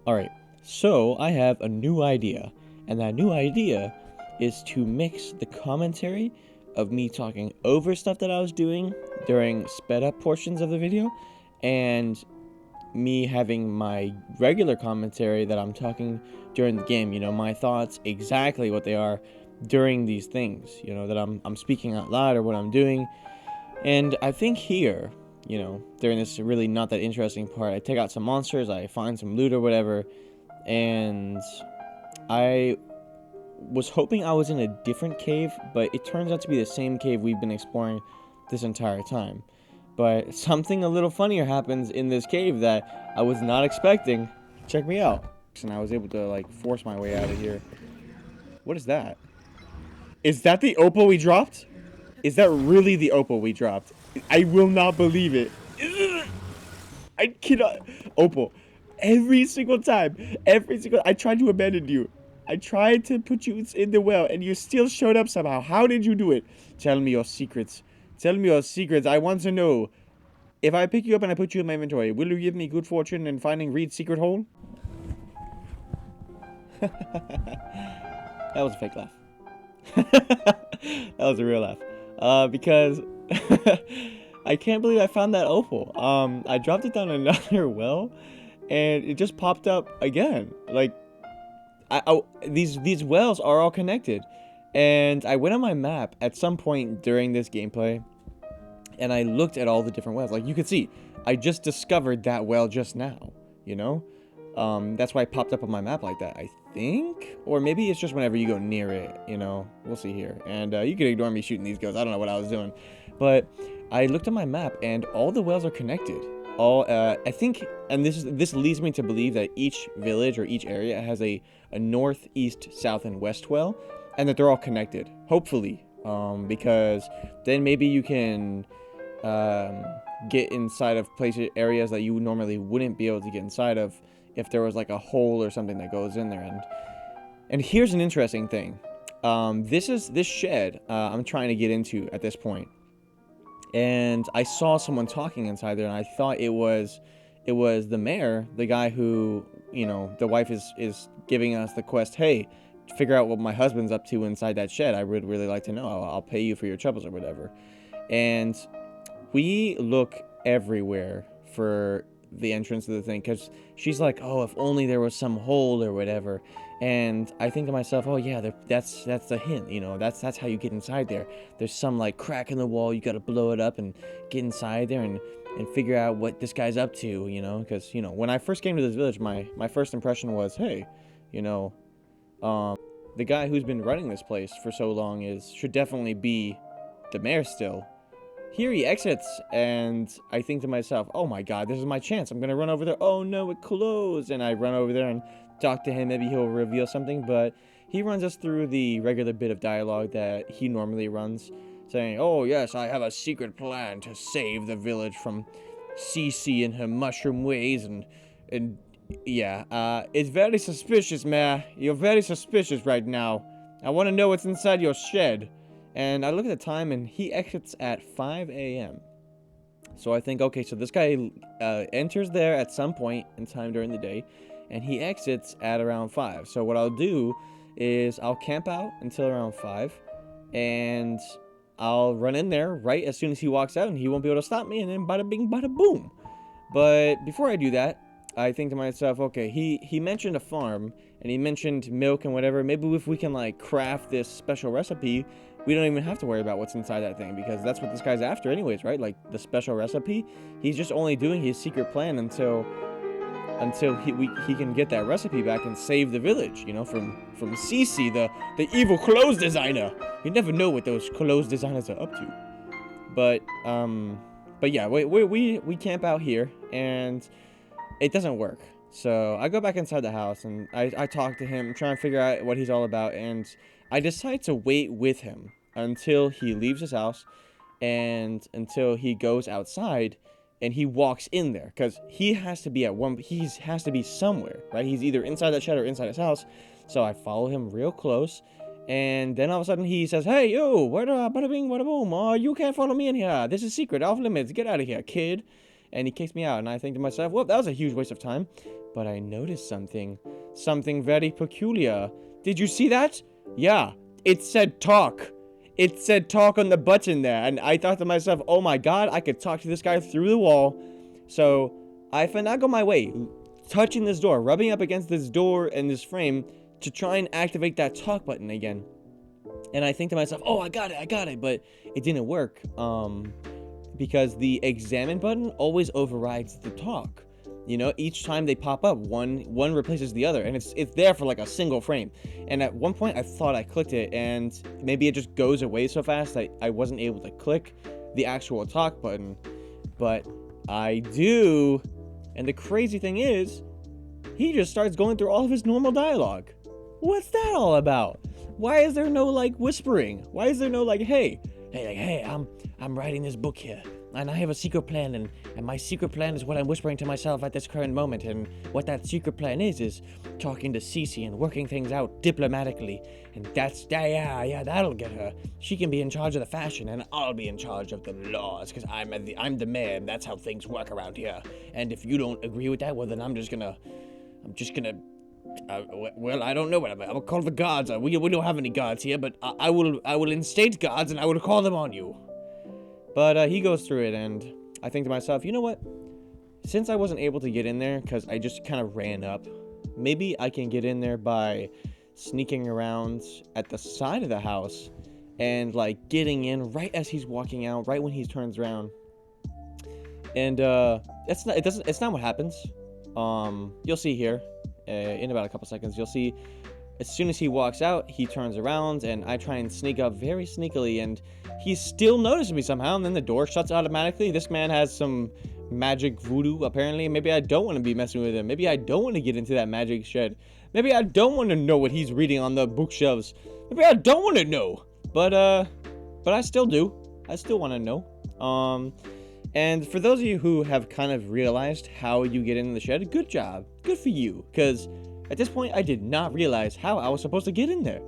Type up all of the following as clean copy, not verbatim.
Alright, so I have a new idea, and that new idea is to mix the commentary of me talking over stuff that I was doing during sped up portions of the video, and me having my regular commentary that I'm talking during the game, my thoughts, exactly what they are during these things, that I'm speaking out loud or what I'm doing. And I think here, during this really not that interesting part, I take out some monsters, I find some loot or whatever, and I was hoping I was in a different cave, but it turns out to be the same cave we've been exploring this entire time. But something a little funnier happens in this cave that I was not expecting. Check me out. And I was able to, like, force my way out of here. What is that? Is that the opal we dropped? Is that really the opal we dropped? I will not believe it. I cannot. Opal. Every single time. I tried to abandon you. I tried to put you in the well, and you still showed up somehow. How did you do it? Tell me your secrets. Tell me your secrets. I want to know. If I pick you up and I put you in my inventory, will you give me good fortune in finding Reed's secret hole? That was a fake laugh. That was a real laugh. Because I can't believe I found that opal. I dropped it down another well, and it just popped up again. Like, these wells are all connected, and I went on my map at some point during this gameplay, and I looked at all the different wells. Like, you can see, I just discovered that well just now. That's why it popped up on my map like that, I think. Or maybe it's just whenever you go near it, We'll see here. And you can ignore me shooting these ghosts. I don't know what I was doing. But I looked at my map, and all the wells are connected. I think, and this leads me to believe that each village or each area has a north, east, south, and west well, and that they're all connected. Hopefully, because then maybe you can get inside of areas that you normally wouldn't be able to get inside of if there was like a hole or something that goes in there. And here's an interesting thing. This shed I'm trying to get into at this point. And I saw someone talking inside there, and I thought it was the mayor, the guy who, the wife is giving us the quest, hey, figure out what my husband's up to inside that shed. I would really like to know. I'll pay you for your troubles or whatever. And we look everywhere for the entrance to the thing, because she's like, oh, if only there was some hole or whatever. And I think to myself, oh yeah, that's a hint, that's how you get inside there. There's some like crack in the wall, you gotta blow it up and get inside there and figure out what this guy's up to, because when I first came to this village, my first impression was, hey, the guy who's been running this place for so long should definitely be the mayor still. Here he exits, and I think to myself, oh my god, this is my chance. I'm gonna run over there. Oh no, it closed. And I run over there and talk to him. Maybe he'll reveal something, but he runs us through the regular bit of dialogue that he normally runs, saying, oh yes, I have a secret plan to save the village from Cece and her mushroom ways, and yeah, it's very suspicious, Mayor. You're very suspicious right now. I want to know what's inside your shed. And I look at the time, and he exits at 5 a.m. So I think, okay, so this guy enters there at some point in time during the day, and he exits at around 5. So what I'll do is I'll camp out until around 5, and I'll run in there right as soon as he walks out, and he won't be able to stop me, and then bada bing, bada boom. But before I do that, I think to myself, okay, he mentioned a farm, and he mentioned milk and whatever. Maybe if we can, like, craft this special recipe, we don't even have to worry about what's inside that thing, because that's what this guy's after anyways, right? Like, the special recipe. He's just only doing his secret plan until he can get that recipe back and save the village, from Cece, the evil clothes designer. You never know what those clothes designers are up to. But yeah, we camp out here, and it doesn't work. So I go back inside the house, and I talk to him, try and figure out what he's all about, and I decide to wait with him until he leaves his house and until he goes outside and he walks in there, because he has to be somewhere, right? He's either inside that shed or inside his house. So I follow him real close, and then all of a sudden he says, hey, yo, bada bing, bada boom, you can't follow me in here. This is secret, off limits, get out of here, kid. And he kicks me out, and I think to myself, well, that was a huge waste of time. But I noticed something. Something very peculiar. Did you see that? Yeah, it said talk. It said talk on the button there. And I thought to myself, oh my god, I could talk to this guy through the wall. So I finagle my way, touching this door, rubbing up against this door and this frame to try and activate that talk button again. And I think to myself, oh, I got it. But it didn't work. Because the examine button always overrides the talk. You know, each time they pop up, one replaces the other, and it's there for like a single frame. And at one point, I thought I clicked it, and maybe it just goes away so fast that I wasn't able to click the actual talk button. But I do, and the crazy thing is, he just starts going through all of his normal dialogue. What's that all about? Why is there no like whispering? Why is there no like, hey, I'm writing this book here, and I have a secret plan, and my secret plan is what I'm whispering to myself at this current moment, and what that secret plan is talking to Cece and working things out diplomatically, and that'll get her. She can be in charge of the fashion, and I'll be in charge of the laws, because I'm the mayor, and that's how things work around here. And if you don't agree with that, well, then I'm just gonna well, I don't know what I will call the gods. We don't have any gods here, but I will instate gods, and I will call them on you. But he goes through it, and I think to myself, you know what? Since I wasn't able to get in there because I just kind of ran up, maybe I can get in there by sneaking around at the side of the house and like getting in right as he's walking out, right when he turns around. And it's not what happens. You'll see here in about a couple seconds. You'll see as soon as he walks out, he turns around, and I try and sneak up very sneakily, and he still notices me somehow, and then the door shuts automatically. This man has some magic voodoo, apparently. Maybe I don't want to be messing with him. Maybe I don't want to get into that magic shed. Maybe I don't want to know what he's reading on the bookshelves. Maybe I don't want to know. But I still do. I still want to know. And for those of you who have kind of realized how you get in the shed, good job. Good for you. Because at this point, I did not realize how I was supposed to get in there.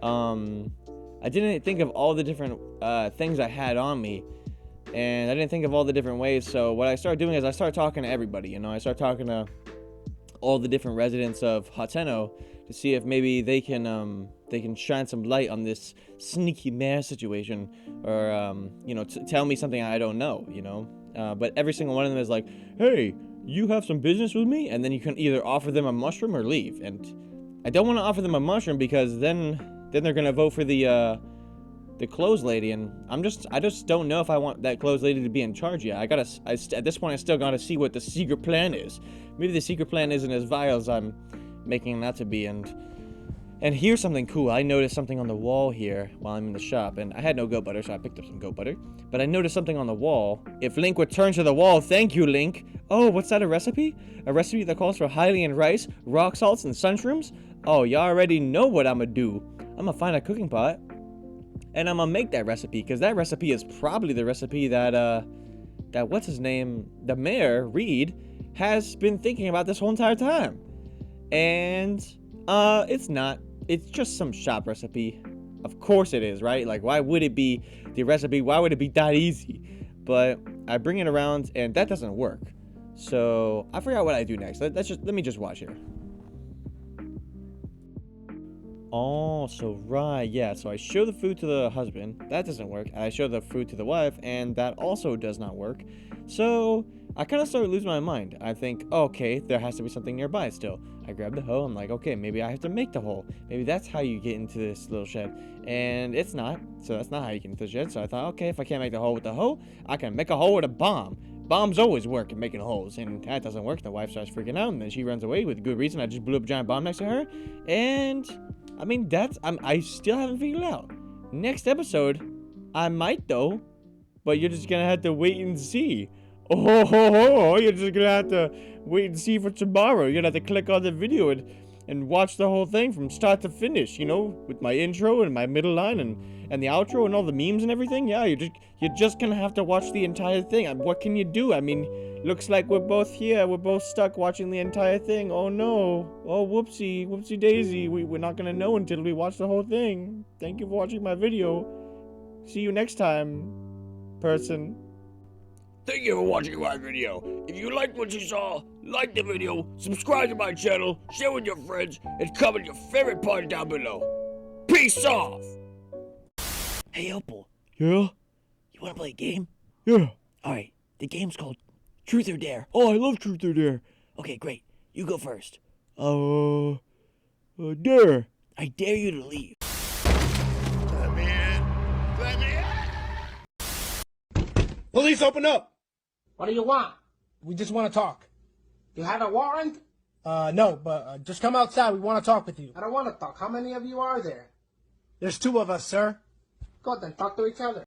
I didn't think of all the different things I had on me. And I didn't think of all the different ways. So what I started doing is I started talking to everybody. You know, I started talking to all the different residents of Hateno to see if maybe they can shine some light on this sneaky mayor situation, or you know, tell me something I don't know. You know, but every single one of them is like, hey, you have some business with me, and then you can either offer them a mushroom or leave. And I don't want to offer them a mushroom because then they're gonna vote for the clothes lady, and I just don't know if I want that clothes lady to be in charge yet. At this point I still gotta see what the secret plan is. Maybe the secret plan isn't as vile as I'm making that to be. And here's something cool. I noticed something on the wall here while I'm in the shop, and I had no goat butter, so I picked up some goat butter. But I noticed something on the wall. If Link would turn to the wall, thank you, Link. Oh, what's that, a recipe? A recipe that calls for Hylian rice, rock salts, and sunshrooms? Oh, y'all already know what I'ma do. I'ma find a cooking pot, and I'm gonna make that recipe, because that recipe is probably the recipe that what's his name, the mayor, Reed, has been thinking about this whole entire time. And, it's not. It's just some shop recipe. Of course it is, right? Like, why would it be the recipe? Why would it be that easy? But I bring it around, and that doesn't work. So, I forgot what I do next. Let me just watch here. Oh, so right, yeah, so I show the food to the husband, that doesn't work, and I show the food to the wife, and that also does not work. So I kind of started losing my mind. I think, okay, there has to be something nearby still. I grab the hoe, I'm like, okay, maybe I have to make the hole. Maybe that's how you get into this little shed. And it's not, so that's not how you get into the shed. So I thought, okay, if I can't make the hole with the hoe, I can make a hole with a bomb. Bombs always work at making holes, and that doesn't work. The wife starts freaking out, and then she runs away with good reason. I just blew up a giant bomb next to her, and I mean, I still haven't figured it out. Next episode, I might though, but you're just gonna have to wait and see. Oh, you're just gonna have to wait and see for tomorrow. You're gonna have to click on the video and watch the whole thing from start to finish, you know, with my intro and my middle line and the outro and all the memes and everything. Yeah, you're just gonna have to watch the entire thing. What can you do? I mean, looks like we're both here. We're both stuck watching the entire thing. Oh no. Oh, whoopsie daisy. We're not gonna know until we watch the whole thing. Thank you for watching my video. See you next time, person. Thank you for watching my video. If you liked what you saw, like the video, subscribe to my channel, share with your friends, and comment your favorite part down below. Peace off! Hey, Opal. Yeah? You wanna play a game? Yeah. Alright, the game's called Truth or Dare. Oh, I love Truth or Dare. Okay, great. You go first. Dare. I dare you to leave. Let me in. Let me in. Police, open up. What do you want? We just want to talk. You have a warrant? No, but just come outside. We want to talk with you. I don't want to talk. How many of you are there? There's 2 of us, sir. Go then, talk to each other.